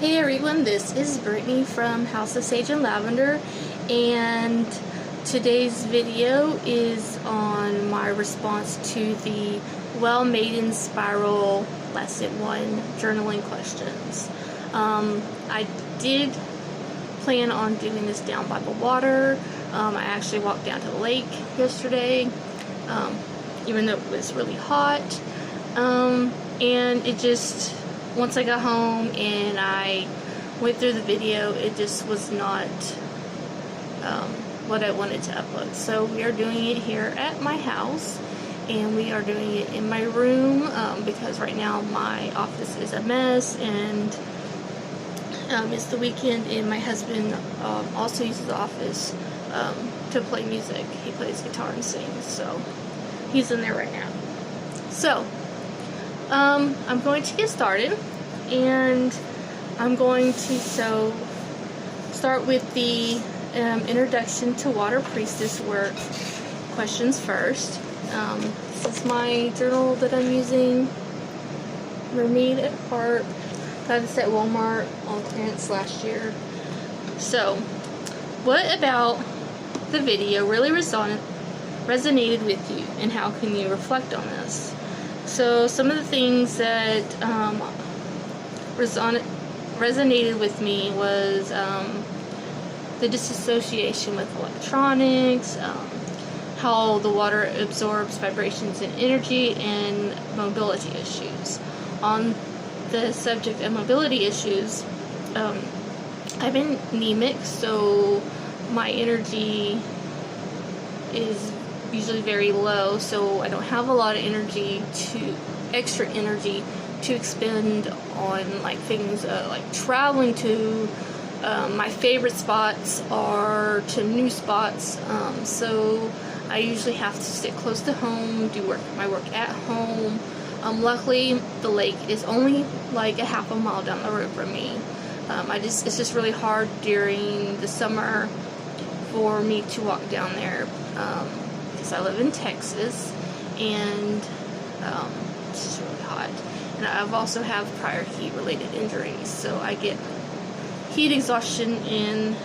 Hey everyone, this is Brittany from House of Sage and Lavender, and today's video is on my response to the Well Maiden Spiral Lesson 1 journaling questions. I did plan on doing this down by the water. I actually walked down to the lake yesterday, even though it was really hot, and it just, once I got home and I went through the video, it just was not what I wanted to upload. So we are doing it here at my house, and we are doing it in my room because right now my office is a mess, and it's the weekend, and my husband also uses the office to play music. He plays guitar and sings, so he's in there right now. So I'm going to get started, and I'm going to start with the introduction to water priestess work questions first. This is my journal that I'm using, Mermaid Headband. Got this at Walmart on clearance last year. So, what about the video really resonated with you, and how can you reflect on this? So, some of the things that resonated with me was the disassociation with electronics, how the water absorbs vibrations and energy, and mobility issues. On the subject of mobility issues, I'm anemic, so my energy is usually very low, so I don't have a lot of extra energy to expend on like things like traveling to my favorite spots or to new spots, so I usually have to stick close to home, do my work at home. Luckily the lake is only like a half a mile down the road from me. It's just really hard during the summer for me to walk down there because I live in Texas, and it's just really hot. And I've also have prior heat related injuries, so I get heat exhaustion and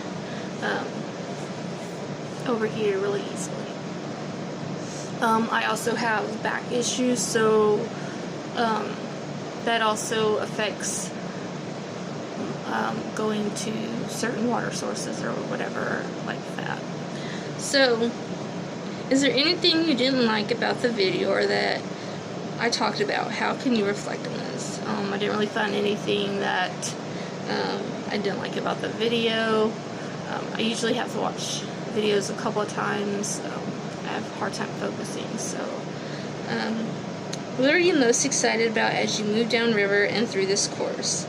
overheated really easily. I also have back issues, so that also affects going to certain water sources or whatever like that. So, is there anything you didn't like about the video or that I talked about? How can you reflect on this? I didn't really find anything that I didn't like about the video. I usually have to watch videos a couple of times. I have a hard time focusing. So, what are you most excited about as you move downriver and through this course?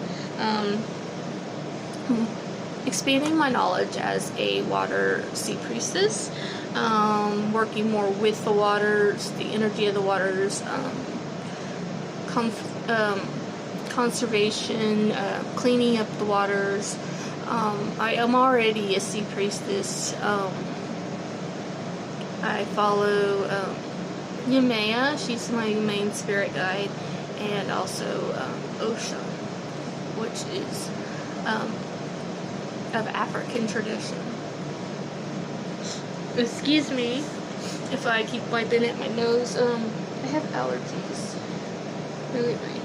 Expanding my knowledge as a water sea priestess, working more with the waters, the energy of the waters, conservation, cleaning up the waters. I am already a sea priestess. I follow Yemaya, she's my main spirit guide, and also Osha, which is of African tradition. Excuse me if I keep wiping at my nose. I have allergies. Really nice.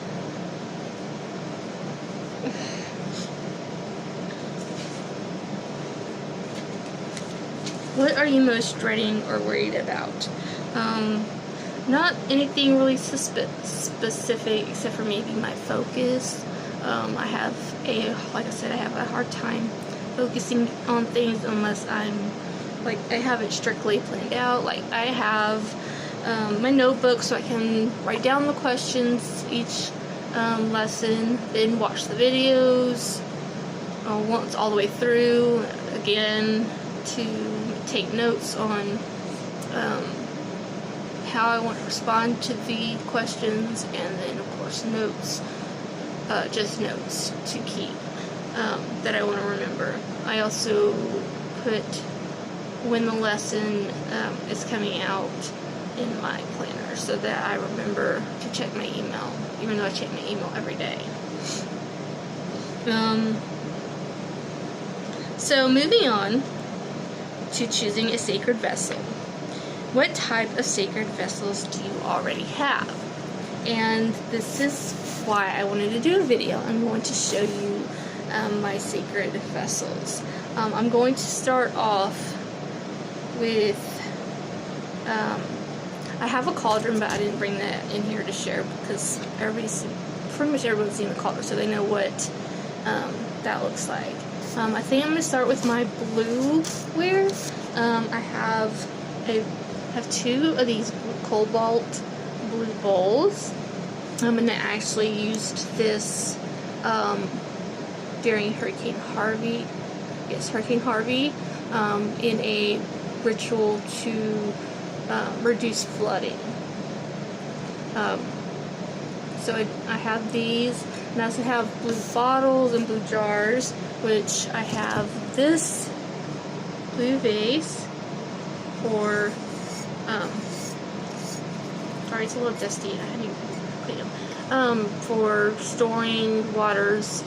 What are you most dreading or worried about? Not anything really specific, except for maybe my focus. I have like I said, I have a hard time focusing on things unless I have it strictly planned out. Like I have my notebook so I can write down the questions each lesson, then watch the videos once all the way through again to take notes on how I want to respond to the questions, and then of course notes, just notes to keep that I want to remember. I also put when the lesson is coming out in my planner so that I remember to check my email, even though I check my email every day. So moving on to choosing a sacred vessel. What type of sacred vessels do you already have? And this is why I wanted to do a video. I'm going to show you my sacred vessels. I'm going to start off with, I have a cauldron, but I didn't bring that in here to share because pretty much everyone's seen the cauldron, so they know what that looks like. I think I'm going to start with my blue ware. I have two of these cobalt blue bowls, and I actually used this during Hurricane Harvey. Yes, Hurricane Harvey, in a ritual to reduce flooding. So I have these, and I also have blue bottles and blue jars, which I have this blue vase for, sorry, it's a little dusty, I hadn't even cleaned them, for storing waters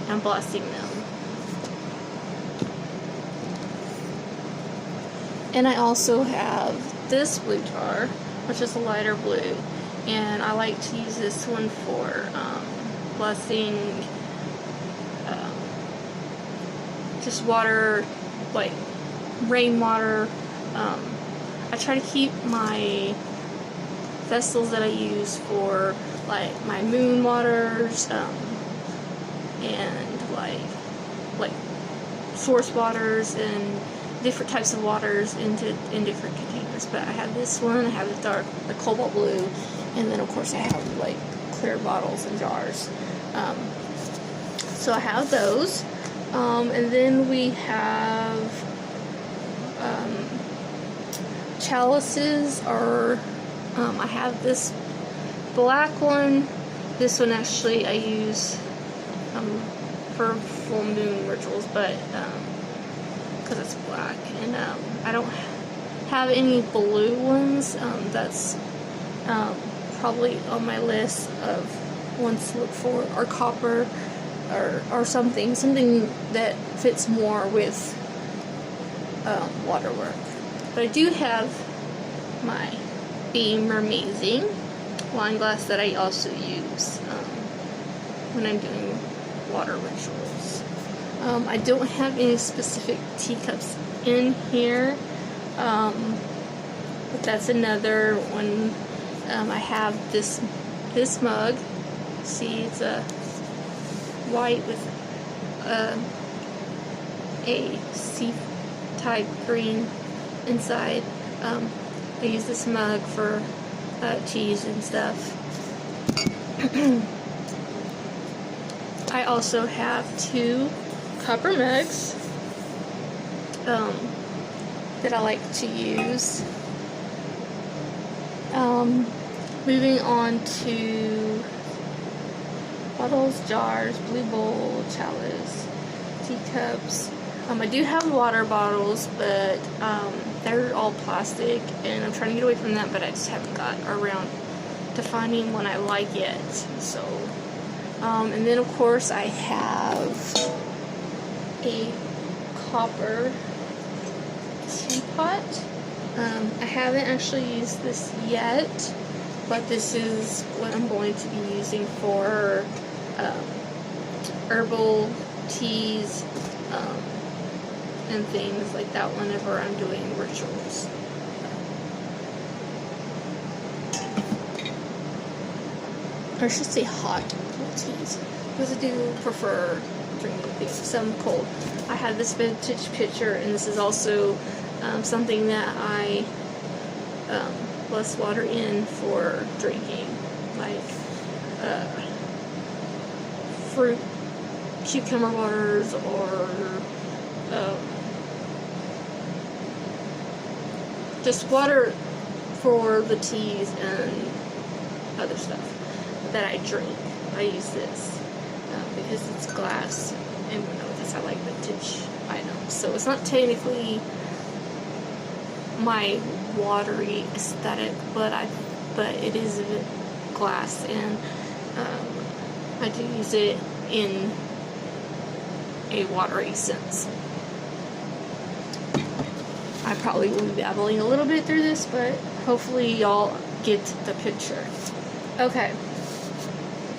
and blessing them. And I also have this blue jar, which is a lighter blue, and I like to use this one for blessing just water, like rainwater. I try to keep my vessels that I use for like my moon waters and like source waters and different types of waters in different containers. But I have this one, I have the cobalt blue, and then of course I have like clear bottles and jars. So I have those, and then we have chalices, or I have this black one. This one actually I use for full moon rituals, but because it's black, and I don't have any blue ones. That's probably on my list of ones to look for, or copper, or something that fits more with water work. But I do have my Beam Amazing wine glass that I also use when I'm doing water rituals. I don't have any specific teacups in here, but that's another one. I have this mug. See, it's a white with a sea-type green inside. I use this mug for teas and stuff. I also have two copper mugs that I like to use. Moving on to bottles, jars, blue bowl, chalice, teacups. I do have water bottles, but they're all plastic, and I'm trying to get away from that, but I just haven't got around to finding one I like yet. So, and then of course I have a copper teapot. I haven't actually used this yet, but this is what I'm going to be using for herbal teas and things like that whenever I'm doing rituals. Or I should say hot teas, because I do prefer drinking some cold. I have this vintage pitcher, and this is also something that I bless water in for drinking, like fruit cucumber waters, or just water for the teas and other stuff that I drink. I use this because it's glass, and because I like vintage items. So it's not technically my watery aesthetic, but it is glass, and I do use it in a watery sense. I probably will be babbling a little bit through this, but hopefully y'all get the picture. Okay.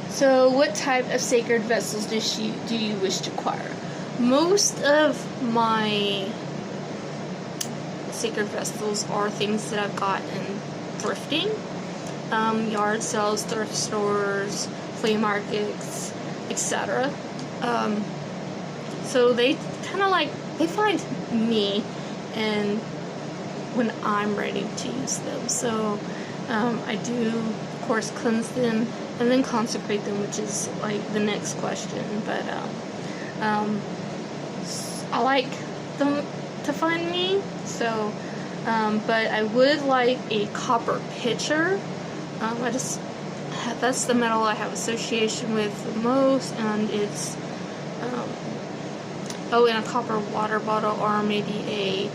So what type of sacred vessels do you wish to acquire? Most of my sacred vessels are things that I've gotten thrifting. Yard sales, thrift stores, flea markets, etc. So they kind of like, they find me and when I'm ready to use them. So I do, of course, cleanse them and then consecrate them, which is like the next question. But I like them to find me. So, but I would like a copper pitcher. That's the metal I have association with the most, and it's in a copper water bottle, or maybe a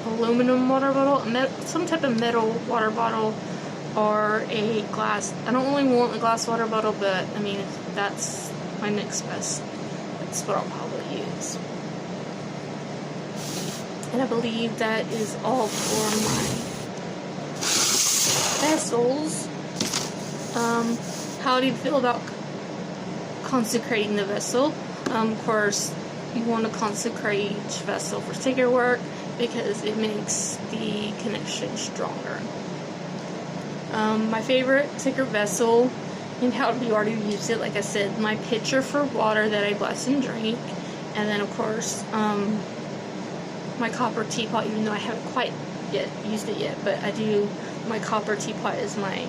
aluminum water bottle, some type of metal water bottle, or a glass. I don't really want a glass water bottle, but I mean, that's my next best. That's what I'll probably use. And I believe that is all for my vessels. How do you feel about consecrating the vessel? Of course, you want to consecrate each vessel for sacred work because it makes the connection stronger. My favorite sacred vessel, and how you already used it, like I said, my pitcher for water that I bless and drink, and then of course my copper teapot, even though I haven't quite yet used it yet, but I do. My copper teapot is my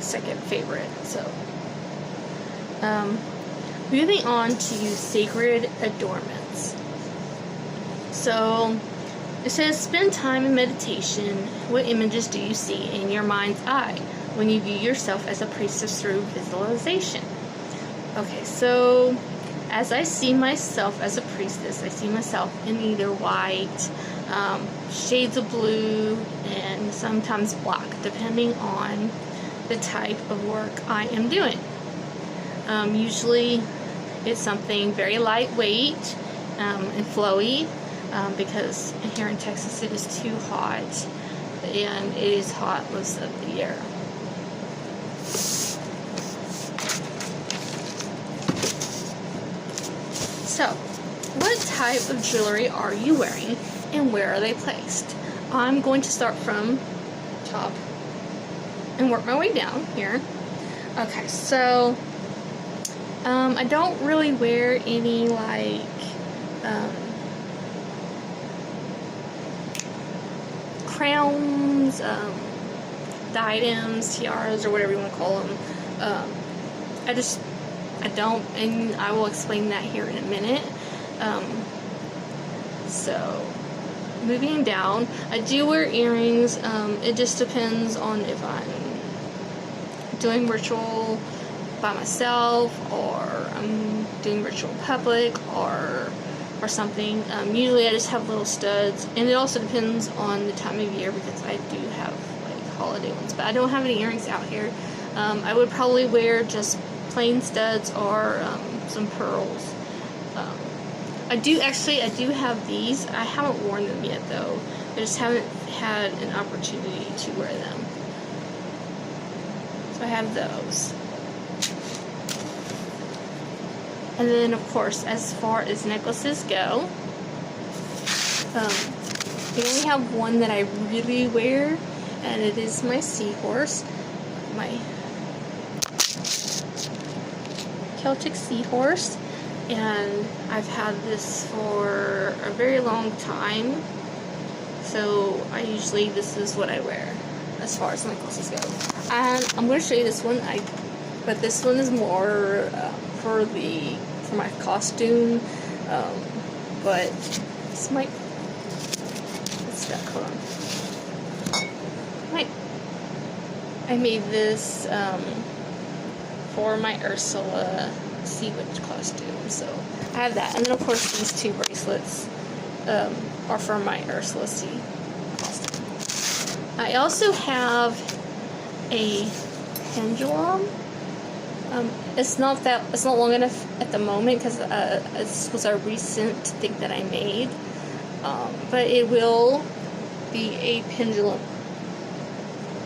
second favorite. So moving on to sacred adornments. So it says, spend time in meditation. What images do you see in your mind's eye when you view yourself as a priestess through visualization? Okay, so as I see myself as a priestess, I see myself in either white, shades of blue, and sometimes black, depending on the type of work I am doing. Usually it's something very lightweight and flowy, because here in Texas it is too hot, and it is hot most of the year. So, what type of jewelry are you wearing, and where are they placed? I'm going to start from top and work my way down here. Okay, so I don't really wear any like crowns, diadems, tiaras, or whatever you want to call them. I don't, and I will explain that here in a minute. So, moving down, I do wear earrings. It just depends on if I'm doing ritual by myself, or I'm doing ritual in public, or something. Usually I just have little studs, and it also depends on the time of year, because I do have like holiday ones, but I don't have any earrings out here. I would probably wear just plain studs or some pearls. I do have these. I haven't worn them yet though. I just haven't had an opportunity to wear them. So I have those. And then, of course, as far as necklaces go, I only have one that I really wear, and it is my seahorse, my Celtic seahorse, and I've had this for a very long time, so this is what I wear as far as necklaces go. And I'm going to show you this one, but this one is more for my costume, but this might, it's stuck, hold on. I made this for my Ursula Sea Witch costume, so I have that. And then of course these two bracelets are for my Ursula Sea costume. I also have a pendulum. It's not long enough at the moment because this was a recent thing that I made. But it will be a pendulum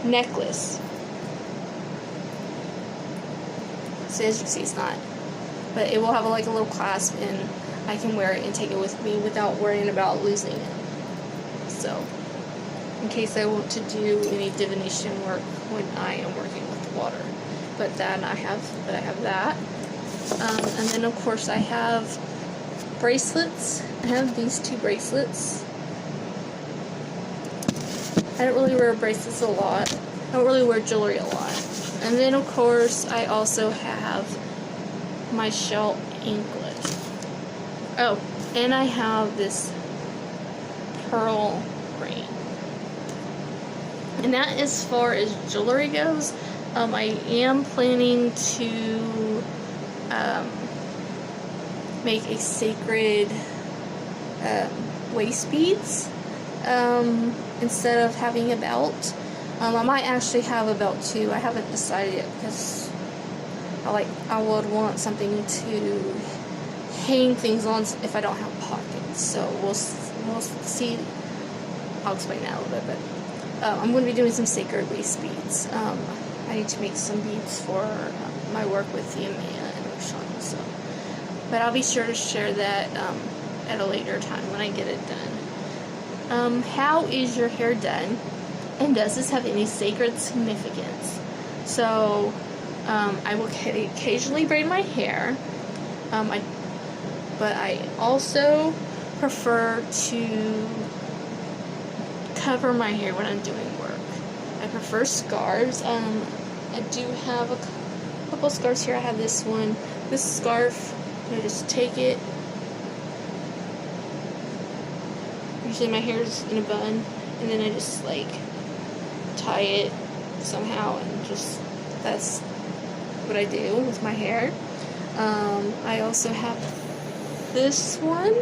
necklace. So as you can see, it's not. But it will have like a little clasp, and I can wear it and take it with me without worrying about losing it. So, in case I want to do any divination work when I am working with the water. But I have that. And then of course I have bracelets. I have these 2 bracelets. I don't really wear bracelets a lot. I don't really wear jewelry a lot. And then of course I also have my shell anklet. Oh, and I have this pearl ring. And that, as far as jewelry goes, I am planning to make a sacred waist beads instead of having a belt. I might actually have a belt too. I haven't decided yet because I would want something to hang things on if I don't have pockets. So we'll see. I'll explain that a little bit. But I'm going to be doing some sacred waist beads. I need to make some beads for my work with the Amaya and Ocean. So, but I'll be sure to share that at a later time when I get it done. How is your hair done? And does this have any sacred significance? So, I will occasionally braid my hair. But I also prefer to cover my hair when I'm doing work. I prefer scarves. I do have a couple scarves here. I have this one. This scarf, I just take it. Usually my hair's in a bun, and then I just like tie it somehow, and just that's what I do with my hair. I also have this one,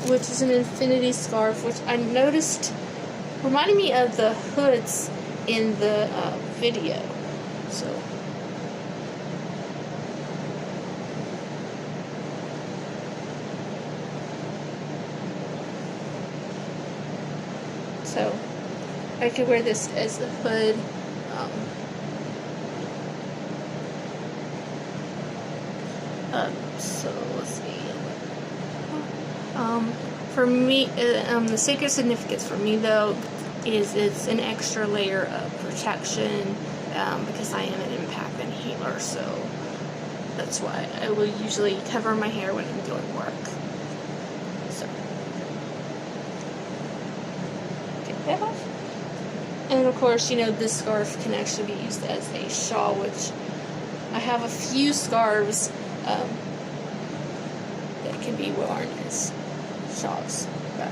which is an infinity scarf, which I noticed reminded me of the hoods in the video. So I could wear this as a hood. So let's see. For me, the sacred significance for me though is it's an extra layer of protection because I am an impact and healer, so that's why I will usually cover my hair when I'm doing work. So get that off. And of course, this scarf can actually be used as a shawl, which I have a few scarves that can be worn as shawls. But,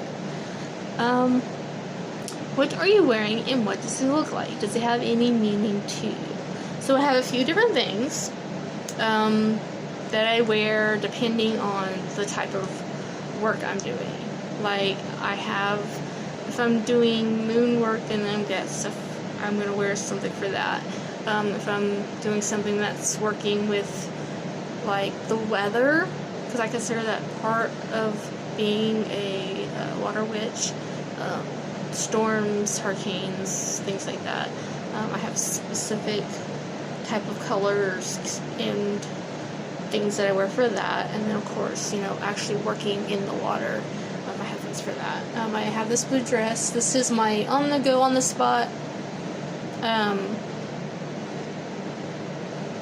what are you wearing and what does it look like? Does it have any meaning to you? So I have a few different things that I wear depending on the type of work I'm doing. Like if I'm doing moon work and then get stuff, I'm going to wear something for that. If I'm doing something that's working with like the weather, because I consider that part of being a water witch, storms, hurricanes, things like that. I have specific type of colors and things that I wear for that, and then of course, actually working in the water, I have things for that. I have this blue dress. This is my on the go, on the spot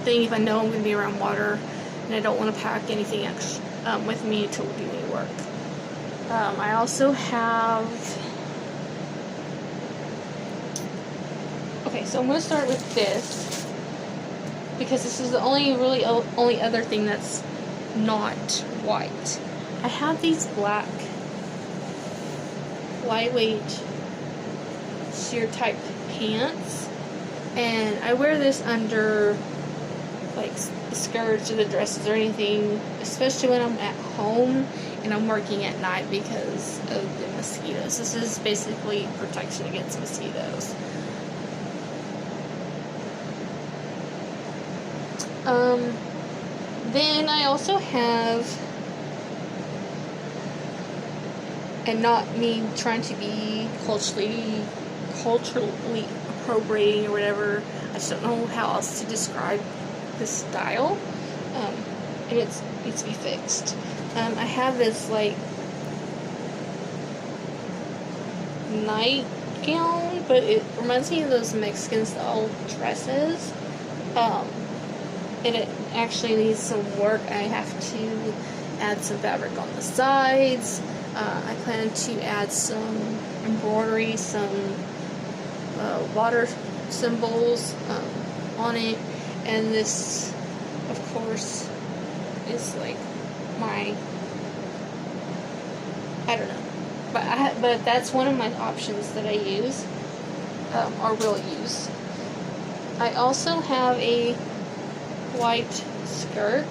thing if I know I'm going to be around water and I don't want to pack anything extra with me to do any work. I also have. Okay, so I'm going to start with this because this is the only other thing that's not white. I have these black lightweight sheer type pants, and I wear this under like the skirts or the dresses or anything, especially when I'm at home and I'm working at night because of the mosquitoes. This is basically protection against mosquitoes. Then I also have, and not me trying to be culturally appropriating or whatever, I just don't know how else to describe this style, and it needs to be fixed. I have this like nightgown, but it reminds me of those Mexican style dresses, and it actually needs some work. I have to add some fabric on the sides. I plan to add some embroidery, some water symbols on it, and this, of course, is like my, I don't know, but that's one of my options that I use, or will use. I also have a white skirt.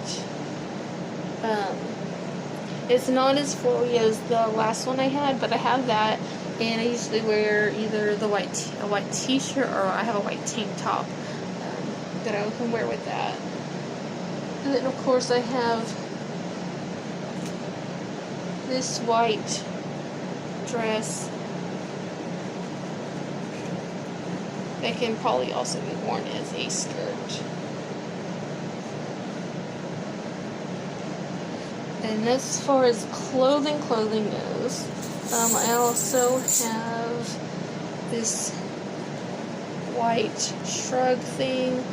It's not as flowy as the last one I had, but I have that, and I usually wear either a white t-shirt, or I have a white tank top that I can wear with that. And then of course I have this white dress that can probably also be worn as a skirt. And as far as clothing goes, I also have this white Shrug thing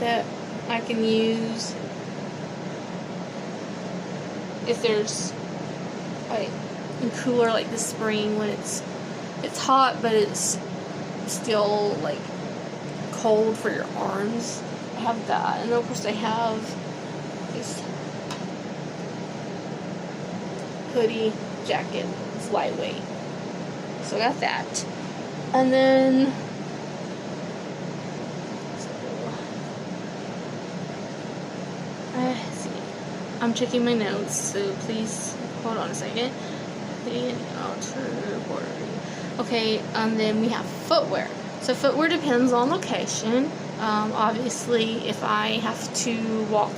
that I can use if there's like in cooler, like this spring when it's hot but it's still like cold for your arms. I have that, and of course I have this hoodie jacket. It's lightweight, so I got that. And then let's see, I'm checking my notes, so please hold on a second. Hoodie and outer border. Okay, and then we have footwear. So footwear depends on location. Obviously, if I have to walk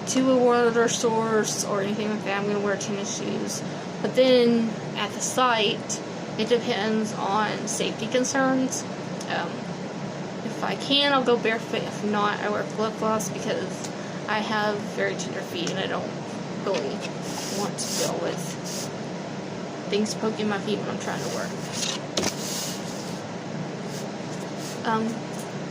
to a water source or anything like that, I'm going to wear tennis shoes. But then at the site, it depends on safety concerns. If I can, I'll go barefoot. If not, I wear flip-flops because I have very tender feet and I don't really want to deal with things poking my feet when I'm trying to work.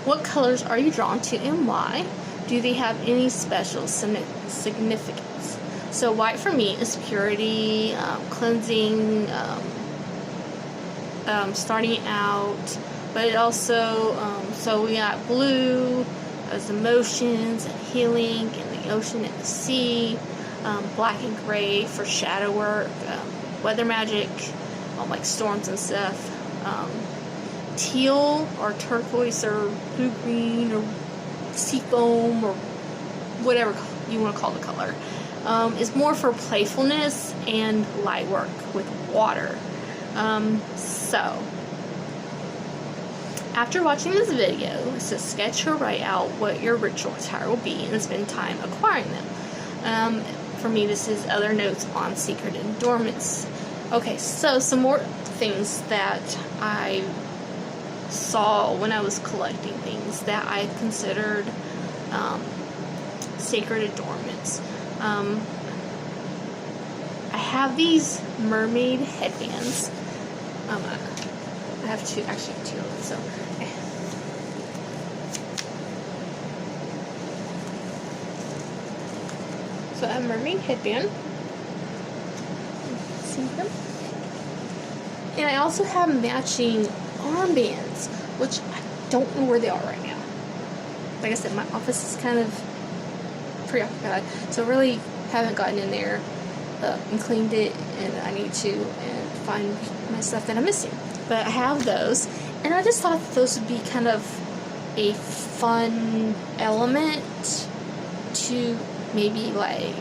What colors are you drawn to and why? Do they have any special significance? So white for me is purity, cleansing, starting out, but it also, so we got blue as emotions and healing in the ocean and the sea, black and gray for shadow work, weather magic, like storms and stuff, teal or turquoise or blue green or seafoam or whatever you want to call the color, is more for playfulness and light work with water. So after watching this video, it says sketch or write out what your ritual attire will be and spend time acquiring them. For me, this is other notes on secret endorments. Okay, so some more things that I saw when I was collecting things that I considered sacred adornments. I have these mermaid headbands. I have two of them, so. So I have a mermaid headband. See them? And I also have matching armbands, which I don't know where they are right now. Like I said, my office is kind of preoccupied, so I really haven't gotten in there and cleaned it, and I need to and find my stuff that I'm missing. But I have those, and I just thought that those would be kind of a fun element to maybe like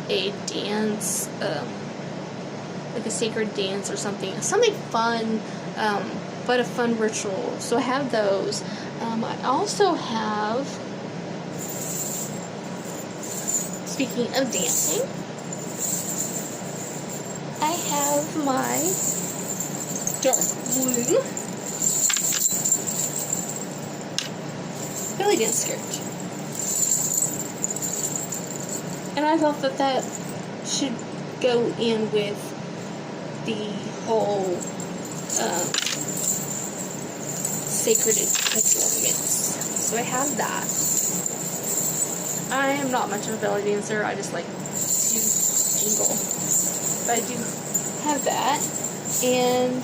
a dance, like a sacred dance or something fun, but a fun ritual. So I have those. I also have speaking of dancing, I have my dark blue belly dance skirt. And I thought that that should go in with the whole sacred adornments. So I have that. I am not much of a belly dancer. I just like to jingle. But I do have that. And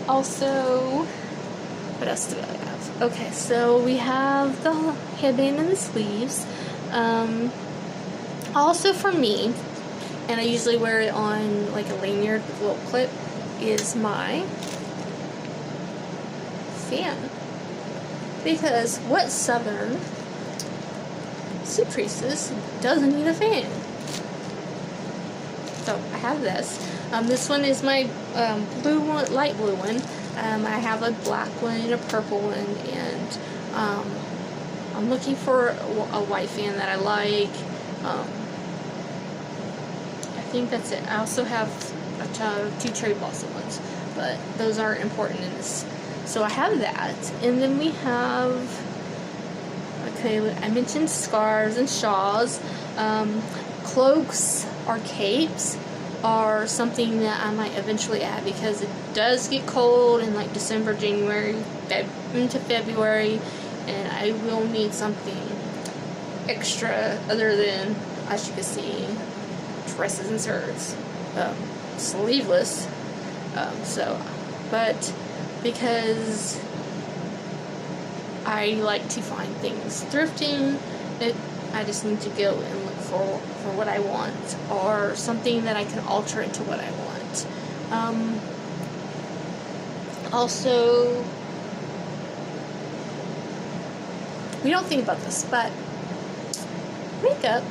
also, what else do I have? Okay, so we have the headband and the sleeves. Also for me, and I usually wear it on like a lanyard with a little clip, is my fan. Because what southern soup priestess doesn't need a fan? So I have this. This one is my blue one, light blue one. I have a black one and a purple one, and I'm looking for a white fan that I like. I think that's it. I also have 2 cherry blossom ones, but those aren't important in this. So I have that, and then we have, okay, I mentioned scarves and shawls. Cloaks or capes are something that I might eventually add, because it does get cold in like December, January, into February, and I will need something extra other than, as you can see, dresses and skirts, sleeveless. But because I like to find things thrifting, I just need to go and look for what I want, or something that I can alter into what I want. Also, we don't think about this, but makeup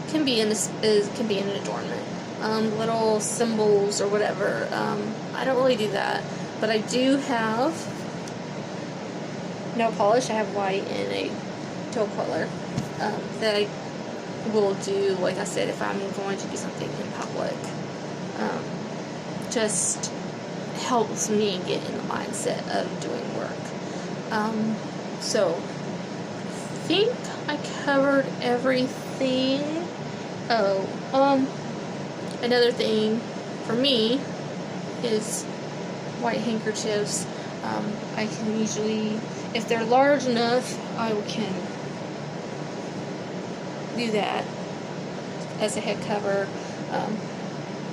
can be an adornment. Little symbols or whatever. I don't really do that, but I do have nail polish. I have white and a teal color that I will do, like I said, if I'm going to do something in public. Just helps me get in the mindset of doing work. So I think I covered everything. Another thing for me is white handkerchiefs. I can usually, if they're large enough, I can do that as a head cover.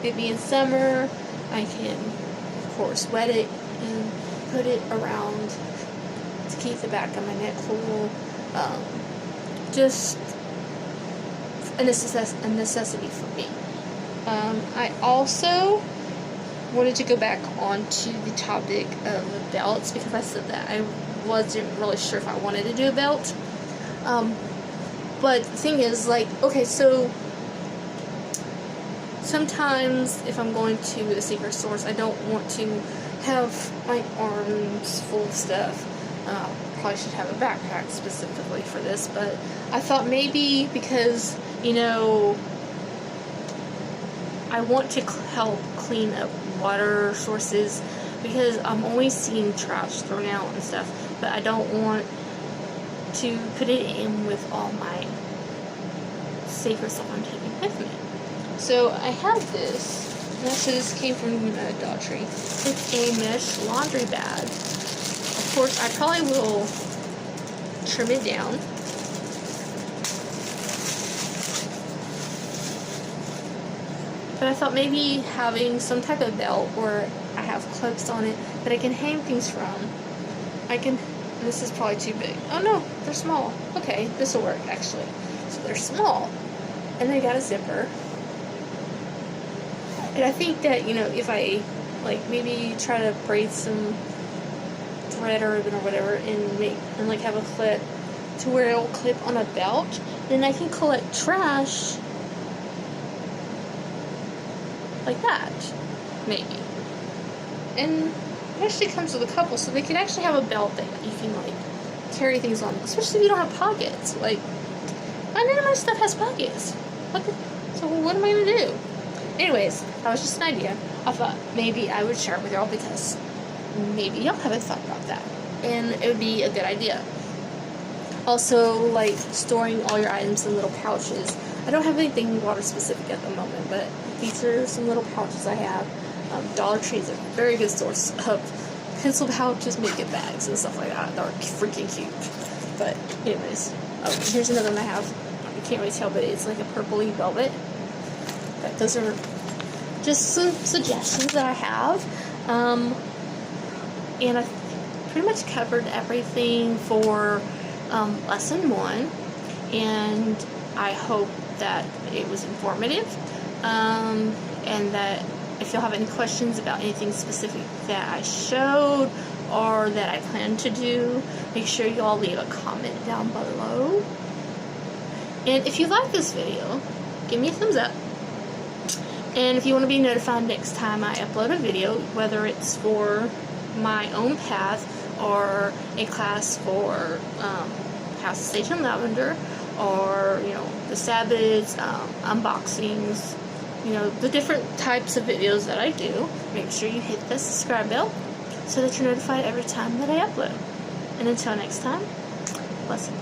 Maybe in summer, I can, of course, wet it and put it around to keep the back of my neck cool. Just a necessity for me. I also wanted to go back onto the topic of belts, because I said that I wasn't really sure if I wanted to do a belt. But the thing is, like, okay, so sometimes if I'm going to a secret source, I don't want to have my arms full of stuff. Probably should have a backpack specifically for this, but I thought maybe because, you know, I want to help clean up water sources, because I'm always seeing trash thrown out and stuff, but I don't want to put it in with all my sacred stuff I'm taking with me. So I have this. This came from Dollar Tree. It's a mesh laundry bag. Of course, I probably will trim it down. But I thought maybe having some type of belt where I have clips on it that I can hang things from. This is probably too big. Oh no, they're small. Okay, this will work actually. So they're small. And they got a zipper. And I think that, you know, if I, like, maybe try to braid some thread or ribbon or whatever and like have a clip to where it'll clip on a belt, then I can collect trash like that, maybe. And it actually comes with a couple, so they can actually have a belt that you can, like, carry things on, especially if you don't have pockets. Like, none of my stuff has pockets. So what am I going to do? Anyways, that was just an idea. I thought maybe I would share it with y'all because maybe y'all haven't thought about that. And it would be a good idea. Also, like, storing all your items in little pouches. I don't have anything water specific at the moment, but these are some little pouches I have. Dollar Tree is a very good source of pencil pouches, makeup bags, and stuff like that. They're freaking cute. But anyways, here's another one I have. You can't really tell, but it's like a purpley velvet. But those are just some suggestions that I have. And I pretty much covered everything for lesson 1. And I hope that it was informative. And that if you'll have any questions about anything specific that I showed or that I plan to do, make sure you all leave a comment down below. And if you like this video, give me a thumbs up. And if you want to be notified next time I upload a video, whether it's for my own path or a class for House Station Lavender, or, you know, the Sabbaths, unboxings, you know, the different types of videos that I do, make sure you hit the subscribe bell so that you're notified every time that I upload. And until next time, blessings.